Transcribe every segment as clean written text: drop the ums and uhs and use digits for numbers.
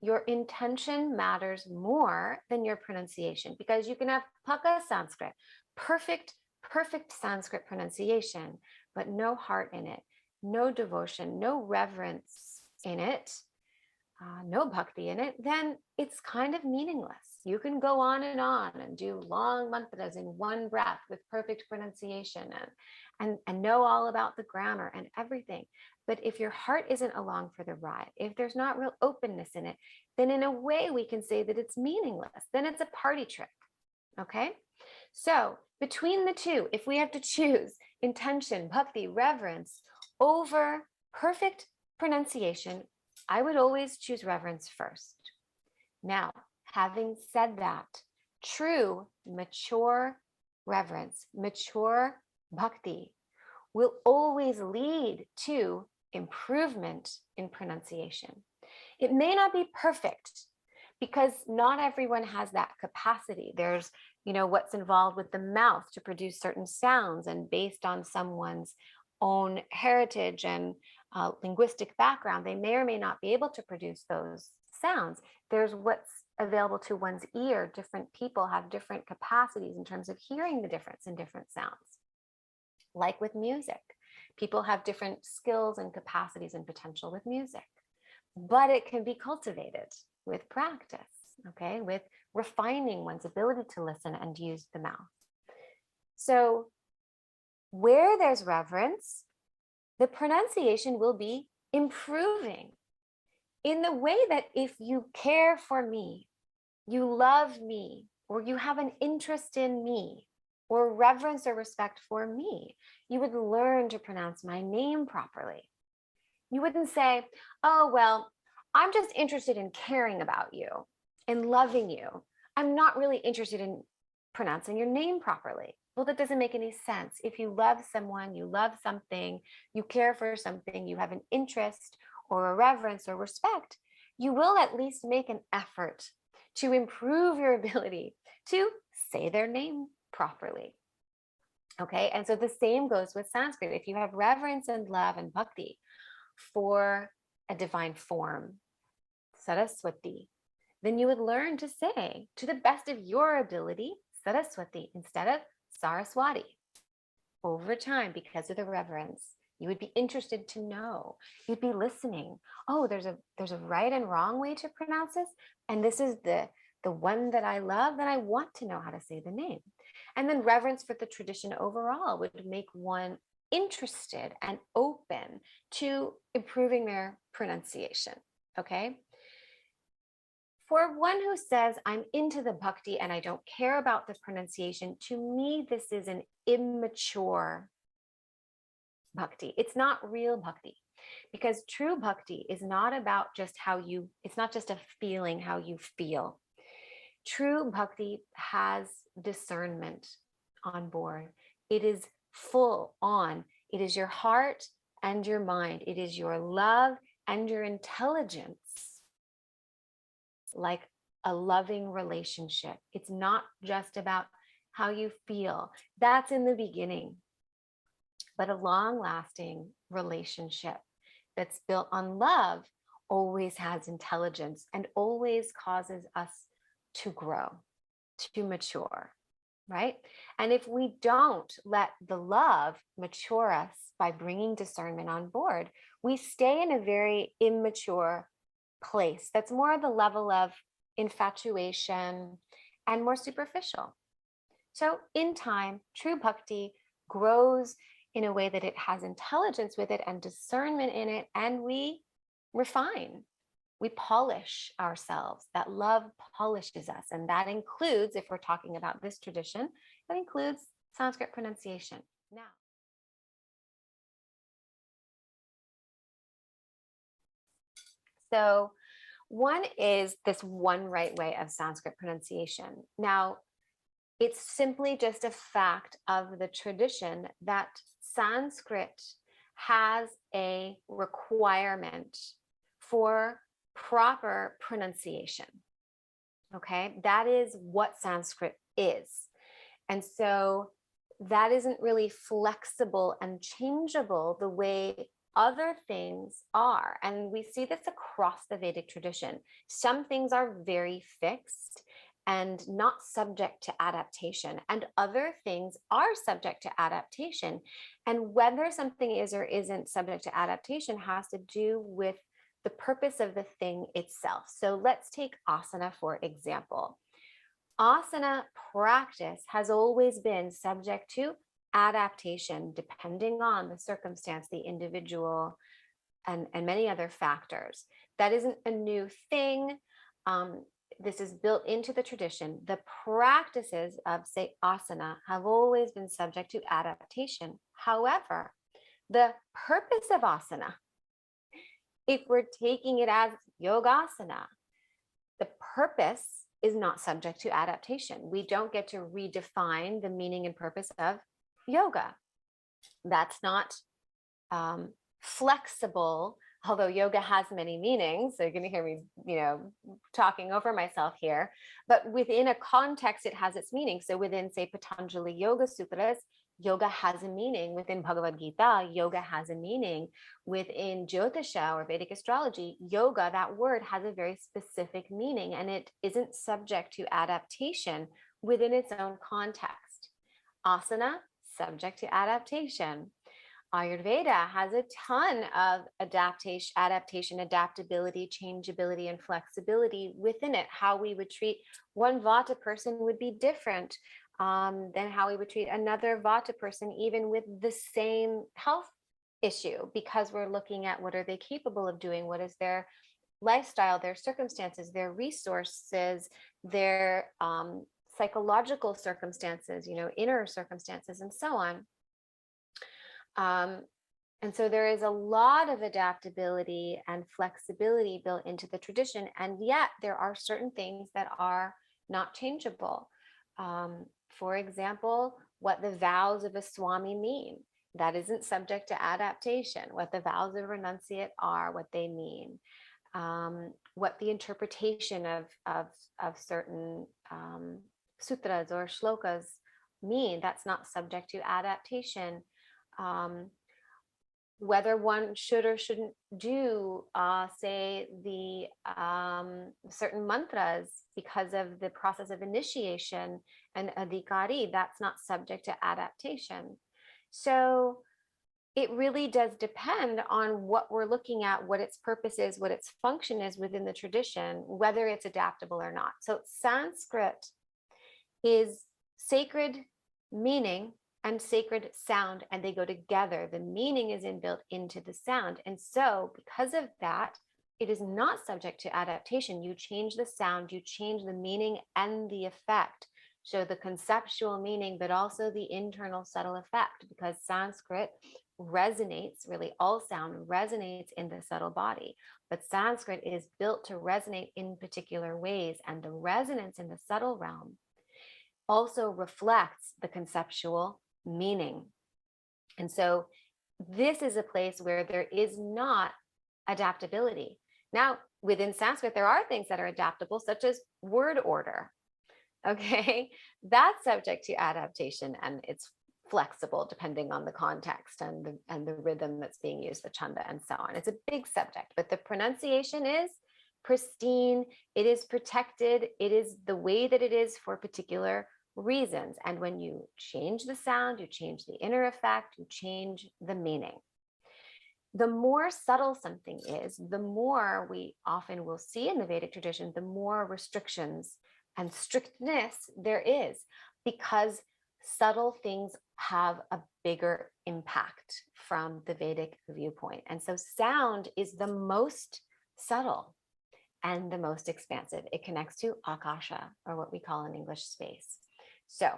your intention matters more than your pronunciation, because you can have Paka Sanskrit, perfect Sanskrit pronunciation, but no heart in it, no devotion, no reverence in it, no bhakti in it, then it's kind of meaningless. You can go on and do long mantras in one breath with perfect pronunciation and know all about the grammar and everything. But if your heart isn't along for the ride, if there's not real openness in it, then in a way we can say that it's meaningless. Then it's a party trick. Okay? So between the two, if we have to choose intention, bhakti, reverence over perfect pronunciation, I would always choose reverence first. Now, having said that, true, mature reverence, mature bhakti will always lead to improvement in pronunciation. It may not be perfect because not everyone has that capacity. There's, what's involved with the mouth to produce certain sounds, and based on someone's own heritage and linguistic background, they may or may not be able to produce those sounds. There's what's available to one's ear. Different people have different capacities in terms of hearing the difference in different sounds. Like with music, people have different skills and capacities and potential with music, but it can be cultivated with practice, okay, with refining one's ability to listen and use the mouth. So where there's reverence, the pronunciation will be improving in the way that if you care for me, you love me, or you have an interest in me, or reverence or respect for me, you would learn to pronounce my name properly. You wouldn't say, oh, well, I'm just interested in caring about you and loving you. I'm not really interested in pronouncing your name properly. Well, that doesn't make any sense. If you love someone, you love something, you care for something, you have an interest or a reverence or respect, you will at least make an effort to improve your ability to say their name properly. Okay, and so the same goes with Sanskrit. If you have reverence and love and bhakti for a divine form, Saraswati, then you would learn to say, to the best of your ability, Saraswati instead of Saraswati. Over time, because of the reverence, you would be interested to know. You'd be listening. Oh, there's a right and wrong way to pronounce this, and this is the one that I love. Then I want to know how to say the name. And then reverence for the tradition overall would make one interested and open to improving their pronunciation. Okay. For one who says, I'm into the bhakti and I don't care about the pronunciation, to me, this is an immature bhakti. It's not real bhakti, because true bhakti is not about just it's not just a feeling, how you feel. True bhakti has discernment on board. It is full on. It is your heart and your mind. It is your love and your intelligence, like a loving relationship. It's not just about how you feel. That's in the beginning. But a long-lasting relationship that's built on love always has intelligence and always causes us to grow, to mature, right? And if we don't let the love mature us by bringing discernment on board, we stay in a very immature place that's more the level of infatuation and more superficial. So in time, true bhakti grows in a way that it has intelligence with it and discernment in it, and we refine. We polish ourselves. That love polishes us. And that includes, if we're talking about this tradition, that includes Sanskrit pronunciation. Now, so one is this one right way of Sanskrit pronunciation. Now, it's simply just a fact of the tradition that Sanskrit has a requirement for proper pronunciation. Okay, that is what Sanskrit is. And so that isn't really flexible and changeable the way other things are. And we see this across the Vedic tradition. Some things are very fixed and not subject to adaptation, and other things are subject to adaptation. And whether something is or isn't subject to adaptation has to do with the purpose of the thing itself. So let's take asana, for example. Asana practice has always been subject to adaptation, depending on the circumstance, the individual, and many other factors. That isn't a new thing. This is built into the tradition. The practices of, say, asana have always been subject to adaptation. However, the purpose of asana, if we're taking it as yogasana, the purpose is not subject to adaptation. We don't get to redefine the meaning and purpose of yoga. That's not flexible, although yoga has many meanings. So you're going to hear me, talking over myself here. But within a context, it has its meaning. So within, say, Patanjali Yoga Sutras, yoga has a meaning. Within Bhagavad Gita, yoga has a meaning. Within Jyotisha or Vedic astrology, yoga, that word has a very specific meaning, and it isn't subject to adaptation within its own context. Asana, subject to adaptation. Ayurveda has a ton of adaptation, adaptability, changeability, and flexibility within it. How we would treat one Vata person would be different than how we would treat another Vata person, even with the same health issue, because we're looking at what are they capable of doing, what is their lifestyle, their circumstances, their resources, their psychological circumstances, inner circumstances, and so on. And so there is a lot of adaptability and flexibility built into the tradition, and yet there are certain things that are not changeable. For example, what the vows of a Swami mean. That isn't subject to adaptation. What the vows of a renunciate are, what they mean. What the interpretation of certain sutras or shlokas mean. That's not subject to adaptation. Whether one should or shouldn't do, say, the certain mantras because of the process of initiation and adhikari, that's not subject to adaptation. So it really does depend on what we're looking at, what its purpose is, what its function is within the tradition, whether it's adaptable or not. So Sanskrit is sacred meaning and sacred sound, and they go together. The meaning is inbuilt into the sound. And so because of that, it is not subject to adaptation. You change the sound, you change the meaning and the effect. So the conceptual meaning, but also the internal subtle effect, because Sanskrit resonates, really all sound resonates in the subtle body. But Sanskrit is built to resonate in particular ways, and the resonance in the subtle realm also reflects the conceptual meaning. And so this is a place where there is not adaptability. Now, within Sanskrit, there are things that are adaptable, such as word order. Okay, that's subject to adaptation, and it's flexible depending on the context and the rhythm that's being used, the chanda and so on. It's a big subject, but the pronunciation is pristine, it is protected, it is the way that it is for particular reasons. And when you change the sound, you change the inner effect, you change the meaning. The more subtle something is, the more we often will see in the Vedic tradition, the more restrictions and strictness there is, because subtle things have a bigger impact from the Vedic viewpoint. And so sound is the most subtle and the most expansive. It connects to akasha, or what we call in English space. So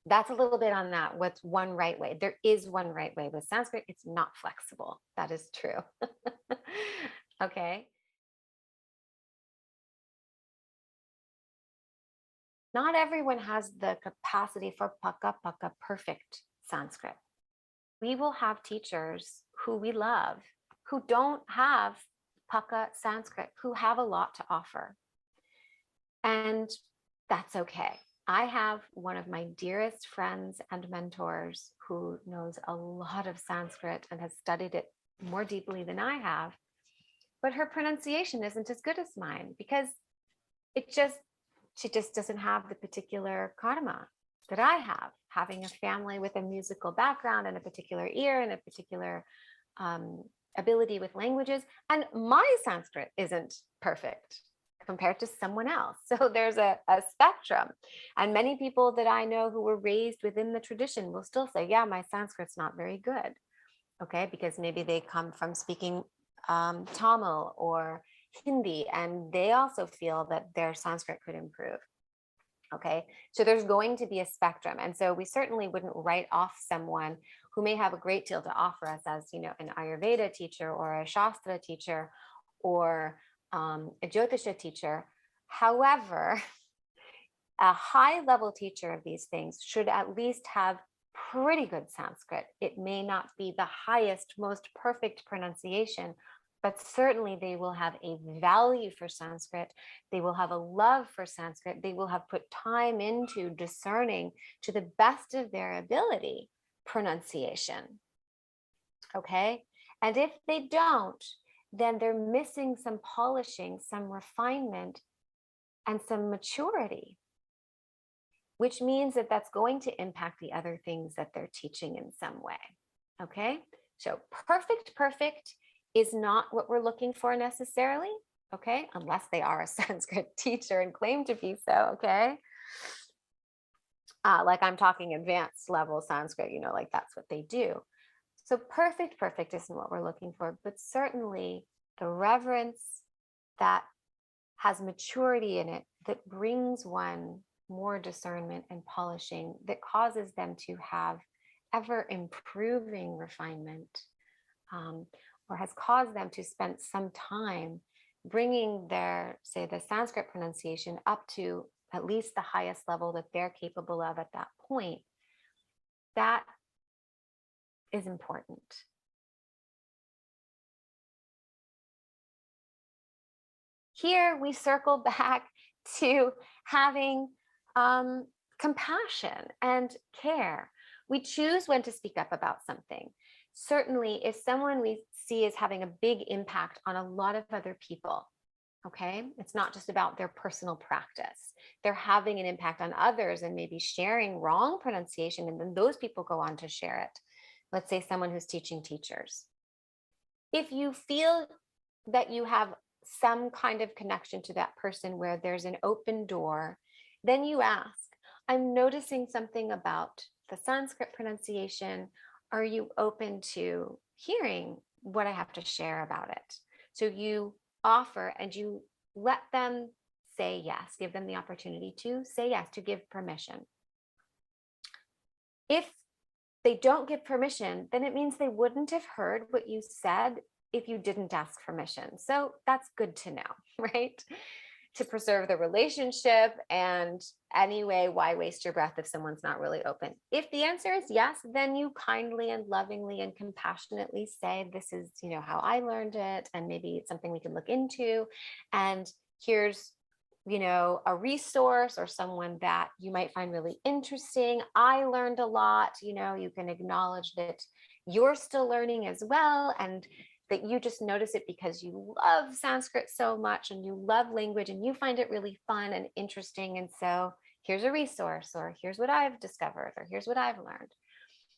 that's a little bit on that. What's one right way? There is one right way. With Sanskrit, it's not flexible. That is true. Okay. Not everyone has the capacity for paka perfect Sanskrit. We will have teachers who we love, who don't have paka Sanskrit, who have a lot to offer. And that's okay. I have one of my dearest friends and mentors who knows a lot of Sanskrit and has studied it more deeply than I have, but her pronunciation isn't as good as mine because it just she just doesn't have the particular karma that I have, having a family with a musical background and a particular ear and a particular um, ability with languages. And my Sanskrit isn't perfect compared to someone else. So there's a spectrum. And many people that I know who were raised within the tradition will still say, yeah, my Sanskrit's not very good. Okay, because maybe they come from speaking Tamil or Hindi, and they also feel that their Sanskrit could improve. Okay, so there's going to be a spectrum. And so we certainly wouldn't write off someone who may have a great deal to offer us as, an Ayurveda teacher or a Shastra teacher or a Jyotisha teacher. However, a high level teacher of these things should at least have pretty good Sanskrit. It may not be the highest, most perfect pronunciation, but certainly they will have a value for Sanskrit. They will have a love for Sanskrit. They will have put time into discerning to the best of their ability pronunciation. Okay. And if they don't, then they're missing some polishing, some refinement, and some maturity, which means that that's going to impact the other things that they're teaching in some way. Okay. So perfect is not what we're looking for necessarily. Okay. Unless they are a Sanskrit teacher and claim to be so. Okay. Like I'm talking advanced level Sanskrit, like that's what they do. So perfect isn't what we're looking for, but certainly the reverence that has maturity in it, that brings one more discernment and polishing, that causes them to have ever improving refinement, or has caused them to spend some time bringing their, say, the Sanskrit pronunciation up to at least the highest level that they're capable of at that point. That is important. Here we circle back to having compassion and care. We choose when to speak up about something. Certainly, if someone we see is having a big impact on a lot of other people, okay, it's not just about their personal practice. They're having an impact on others and maybe sharing wrong pronunciation, and then those people go on to share it. Let's say someone who's teaching teachers. If you feel that you have some kind of connection to that person where there's an open door, then you ask, I'm noticing something about the Sanskrit pronunciation. Are you open to hearing what I have to share about it? So you offer and you let them say yes, give them the opportunity to say yes, to give permission. If they don't give permission, then it means they wouldn't have heard what you said if you didn't ask permission. So that's good to know, right? To preserve the relationship. And anyway, why waste your breath if someone's not really open? If the answer is yes, then you kindly and lovingly and compassionately say, this is, how I learned it, and maybe it's something we can look into. And here's, a resource or someone that you might find really interesting. I learned a lot. You can acknowledge that you're still learning as well, and that you just notice it because you love Sanskrit so much and you love language and you find it really fun and interesting. And so here's a resource, or here's what I've discovered, or here's what I've learned.